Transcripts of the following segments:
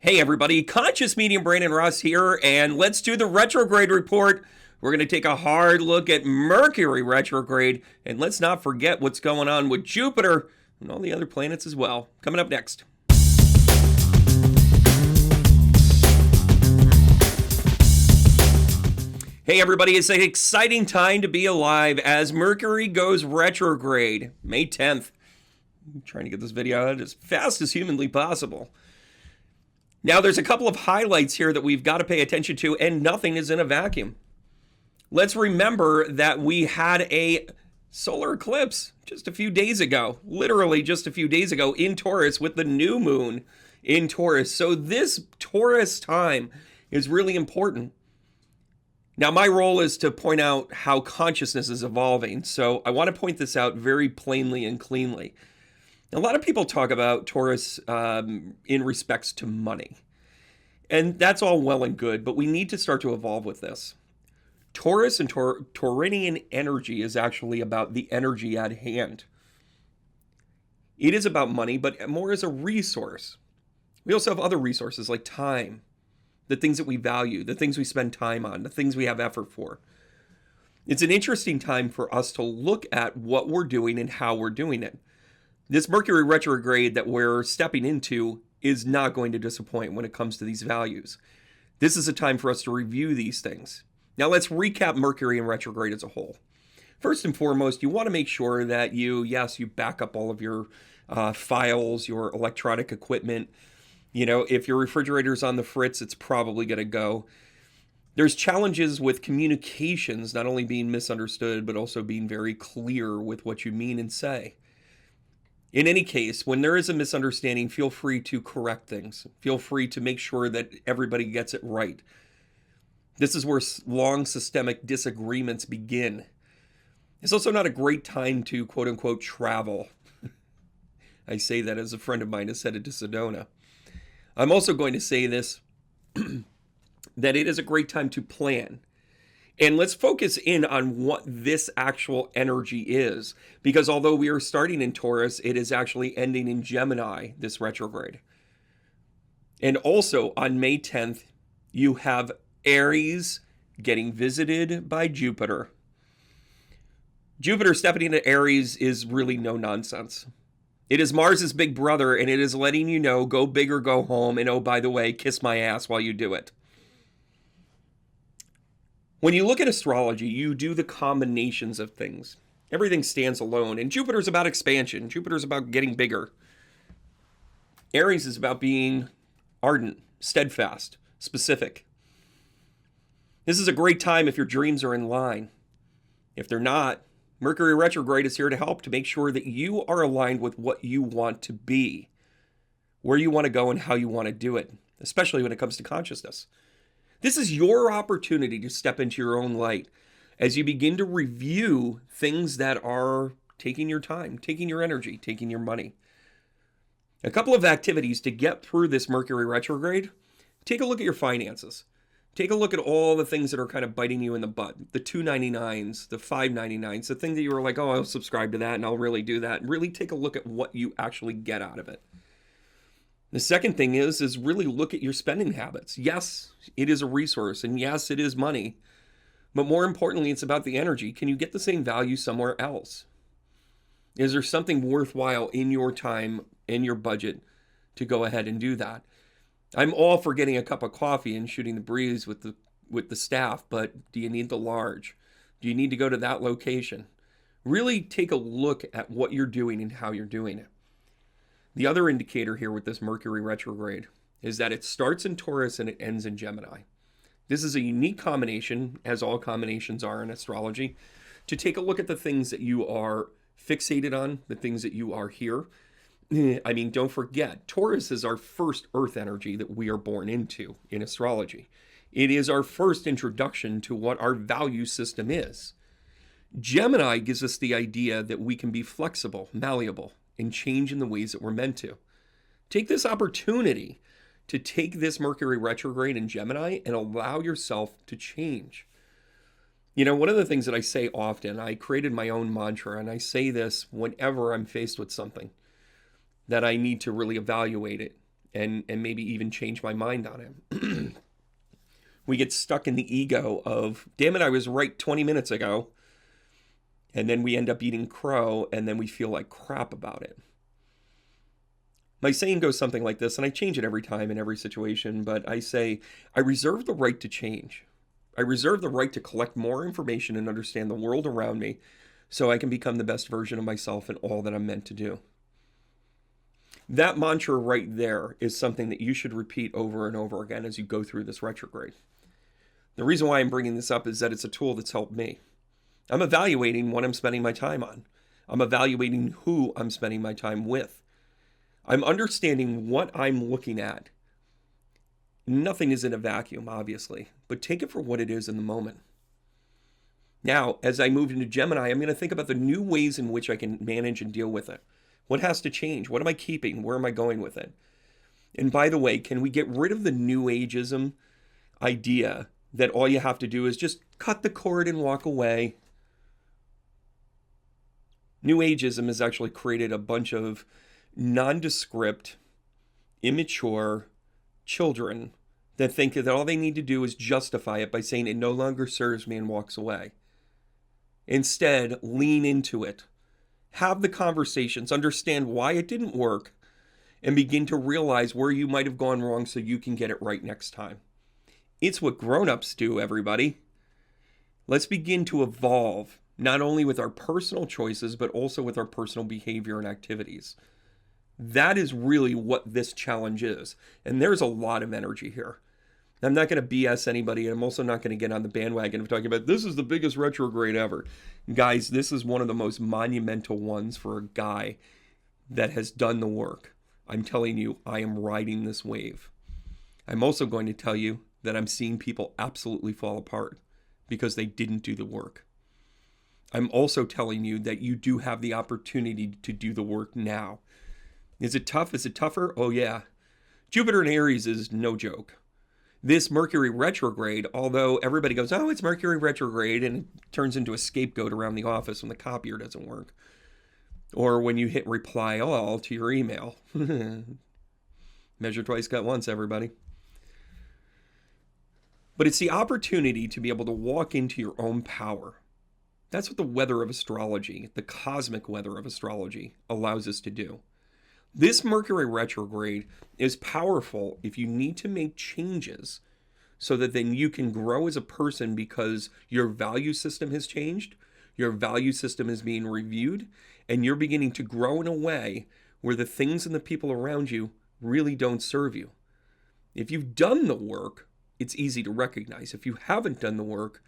Hey everybody, Conscious Medium Brain and Russ here, and let's do the retrograde report. We're going to take a hard look at Mercury retrograde, and let's not forget what's going on with Jupiter and all the other planets as well. Coming up next. Hey everybody, it's an exciting time to be alive as Mercury goes retrograde, May 10th. I'm trying to get this video out as fast as humanly possible. Now, there's a couple of highlights here that we've got to pay attention to, and nothing is in a vacuum. Let's remember that we had a solar eclipse just a few days ago, literally just a few days ago in Taurus with the new moon in Taurus. So this Taurus time is really important. Now, my role is to point out how consciousness is evolving. So I want to point this out very plainly and cleanly. A lot of people talk about Taurus in respects to money. And that's all well and good, but we need to start to evolve with this. Taurus and Taurinian energy is actually about the energy at hand. It is about money, but more as a resource. We also have other resources like time, the things that we value, the things we spend time on, the things we have effort for. It's an interesting time for us to look at what we're doing and how we're doing it. This Mercury retrograde that we're stepping into is not going to disappoint when it comes to these values. This is a time for us to review these things. Now let's recap Mercury in retrograde as a whole. First and foremost, you want to make sure that you back up all of your files, your electronic equipment. You know, if your refrigerator's on the fritz, it's probably going to go. There's challenges with communications, not only being misunderstood, but also being very clear with what you mean and say. In any case, when there is a misunderstanding, feel free to correct things. Feel free to make sure that everybody gets it right. This is where long systemic disagreements begin. It's also not a great time to quote unquote travel. I say that as a friend of mine has said it to Sedona. I'm also going to say this, that it is a great time to plan. And let's focus in on what this actual energy is, because although we are starting in Taurus, it is actually ending in Gemini, this retrograde. And also on May 10th, you have Aries getting visited by Jupiter. Jupiter stepping into Aries is really no nonsense. It is Mars's big brother, and it is letting you know, go big or go home, and oh, by the way, kiss my ass while you do it. When you look at astrology, you do the combinations of things. Everything stands alone, and Jupiter's about expansion. Jupiter's about getting bigger. Aries is about being ardent, steadfast, specific. This is a great time if your dreams are in line. If they're not, Mercury retrograde is here to help to make sure that you are aligned with what you want to be, where you want to go and how you want to do it, especially when it comes to consciousness. This is your opportunity to step into your own light as you begin to review things that are taking your time, taking your energy, taking your money. A couple of activities to get through this Mercury retrograde. Take a look at your finances. Take a look at all the things that are kind of biting you in the butt. The $2.99s, the $5.99s, the thing that you were like, oh, I'll subscribe to that and I'll really do that. Really take a look at what you actually get out of it. The second thing is really look at your spending habits. Yes, it is a resource, and yes, it is money. But more importantly, it's about the energy. Can you get the same value somewhere else? Is there something worthwhile in your time, in your budget, to go ahead and do that? I'm all for getting a cup of coffee and shooting the breeze with the staff, but do you need the large? Do you need to go to that location? Really take a look at what you're doing and how you're doing it. The other indicator here with this Mercury retrograde is that it starts in Taurus and it ends in Gemini. This is a unique combination, as all combinations are in astrology, to take a look at the things that you are fixated on, the things that you are here. I mean, don't forget, Taurus is our first earth energy that we are born into in astrology. It is our first introduction to what our value system is. Gemini gives us the idea that we can be flexible, malleable, and change in the ways that we're meant to. Take this opportunity to take this Mercury retrograde in Gemini and allow yourself to change. You know, one of the things that I say often, I created my own mantra, and I say this whenever I'm faced with something that I need to really evaluate it, and maybe even change my mind on it. We get stuck in the ego of, damn it, I was right 20 minutes ago. And then we end up eating crow, and then we feel like crap about it. My saying goes something like this, and I change it every time in every situation, but I say, I reserve the right to change. I reserve the right to collect more information and understand the world around me so I can become the best version of myself in all that I'm meant to do. That mantra right there is something that you should repeat over and over again as you go through this retrograde. The reason why I'm bringing this up is that it's a tool that's helped me. I'm evaluating what I'm spending my time on. I'm evaluating who I'm spending my time with. I'm understanding what I'm looking at. Nothing is in a vacuum, obviously, but take it for what it is in the moment. Now, as I move into Gemini, I'm going to think about the new ways in which I can manage and deal with it. What has to change? What am I keeping? Where am I going with it? And by the way, can we get rid of the New Ageism idea that all you have to do is just cut the cord and walk away? New Ageism has actually created a bunch of nondescript, immature children that think that all they need to do is justify it by saying it no longer serves me and walks away. Instead, lean into it. Have the conversations, understand why it didn't work, and begin to realize where you might have gone wrong so you can get it right next time. It's what grown-ups do, everybody. Let's begin to evolve, not only with our personal choices, but also with our personal behavior and activities. That is really what this challenge is. And there's a lot of energy here. I'm not going to BS anybody, and I'm also not going to get on the bandwagon of talking about this is the biggest retrograde ever. Guys, this is one of the most monumental ones for a guy that has done the work. I'm telling you, I am riding this wave. I'm also going to tell you that I'm seeing people absolutely fall apart because they didn't do the work. I'm also telling you that you do have the opportunity to do the work now. Is it tough? Is it tougher? Oh yeah. Jupiter in Aries is no joke. This Mercury retrograde, although everybody goes, oh, it's Mercury retrograde, and it turns into a scapegoat around the office when the copier doesn't work. Or when you hit reply all to your email. Measure twice, cut once, everybody. But it's the opportunity to be able to walk into your own power. That's what the weather of astrology, the cosmic weather of astrology, allows us to do. This Mercury retrograde is powerful if you need to make changes so that then you can grow as a person because your value system has changed, your value system is being reviewed, and you're beginning to grow in a way where the things and the people around you really don't serve you. If you've done the work, it's easy to recognize. If you haven't done the work,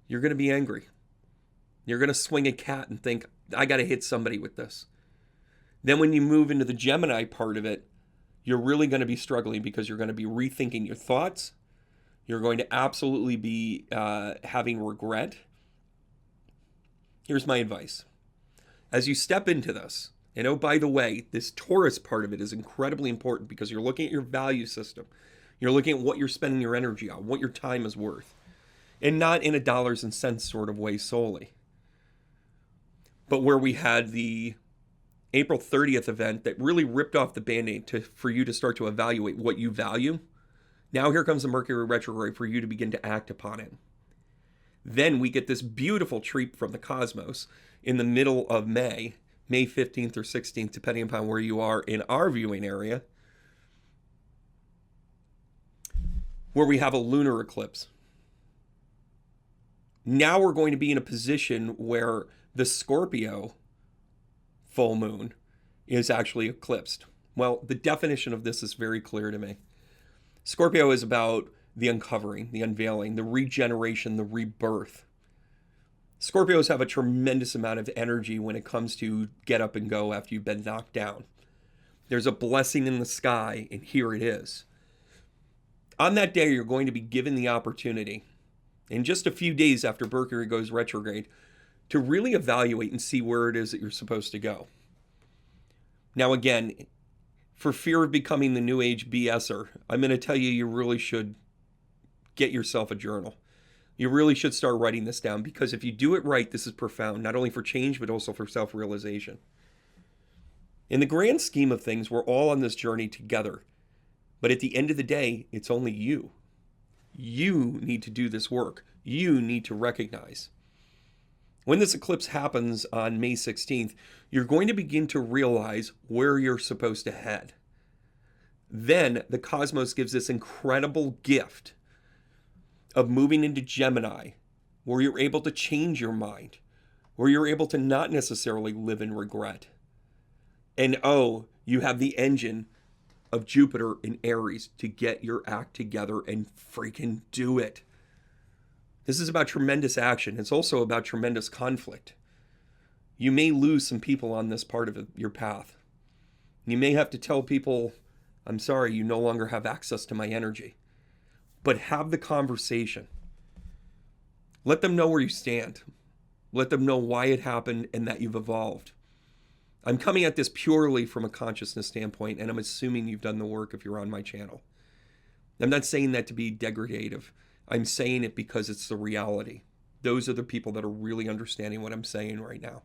you're going to be angry. You're going to swing a cat and think, I got to hit somebody with this. Then when you move into the Gemini part of it, you're really going to be struggling because you're going to be rethinking your thoughts. You're going to absolutely be having regret. Here's my advice. As you step into this, and oh, by the way, this Taurus part of it is incredibly important because you're looking at your value system. You're looking at what you're spending your energy on, what your time is worth, and not in a dollars and cents sort of way solely. But where we had the April 30th event that really ripped off the Band-Aid for you to start to evaluate what you value. Now here comes the Mercury retrograde for you to begin to act upon it. Then we get this beautiful treat from the cosmos in the middle of May 15th or 16th, depending upon where you are in our viewing area, where we have a lunar eclipse. Now we're going to be in a position where the Scorpio full moon is actually eclipsed. Well, the definition of this is very clear to me. Scorpio is about the uncovering, the unveiling, the regeneration, the rebirth. Scorpios have a tremendous amount of energy when it comes to get up and go after you've been knocked down. There's a blessing in the sky, and here it is. On that day, you're going to be given the opportunity, in just a few days after Mercury goes retrograde, to really evaluate and see where it is that you're supposed to go. Now again, for fear of becoming the New Age BSer, I'm going to tell you, you really should get yourself a journal. You really should start writing this down, because if you do it right, this is profound, not only for change, but also for self-realization. In the grand scheme of things, we're all on this journey together. But at the end of the day, it's only you. You need to do this work. You need to recognize. When this eclipse happens on May 16th, you're going to begin to realize where you're supposed to head. Then the cosmos gives this incredible gift of moving into Gemini, where you're able to change your mind, where you're able to not necessarily live in regret. And oh, you have the engine of Jupiter in Aries to get your act together and freaking do it. This is about tremendous action. It's also about tremendous conflict. You may lose some people on this part of your path. You may have to tell people, I'm sorry, you no longer have access to my energy. But have the conversation. Let them know where you stand. Let them know why it happened and that you've evolved. I'm coming at this purely from a consciousness standpoint, and I'm assuming you've done the work if you're on my channel. I'm not saying that to be degradative. I'm saying it because it's the reality. Those are the people that are really understanding what I'm saying right now.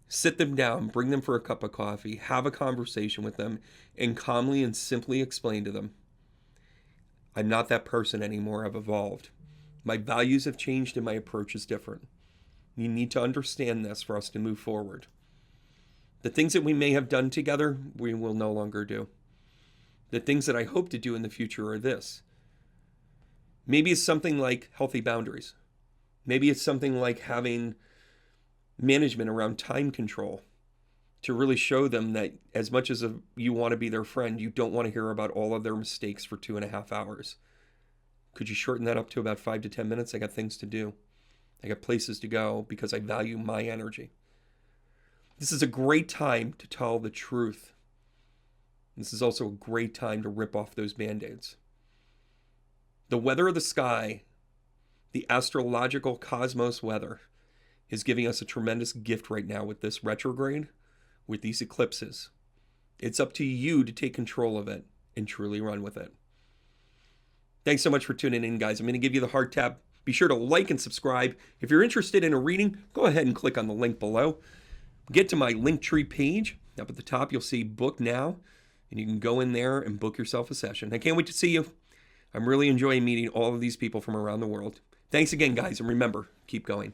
Sit them down, bring them for a cup of coffee, have a conversation with them, and calmly and simply explain to them, I'm not that person anymore. I've evolved. My values have changed and my approach is different. You need to understand this for us to move forward. The things that we may have done together, we will no longer do. The things that I hope to do in the future are this. Maybe it's something like healthy boundaries. Maybe it's something like having management around time control to really show them that as much as you want to be their friend, you don't want to hear about all of their mistakes for 2.5 hours. Could you shorten that up to about 5 to 10 minutes? I got things to do. I got places to go because I value my energy. This is a great time to tell the truth. This is also a great time to rip off those band-aids. The weather of the sky, the astrological cosmos weather, is giving us a tremendous gift right now with this retrograde, with these eclipses. It's up to you to take control of it and truly run with it. Thanks so much for tuning in, guys. I'm going to give you the heart tap. Be sure to like and subscribe. If you're interested in a reading, go ahead and click on the link below. Get to my Linktree page. Up at the top, you'll see Book Now, and you can go in there and book yourself a session. I can't wait to see you. I'm really enjoying meeting all of these people from around the world. Thanks again, guys, and remember, keep going.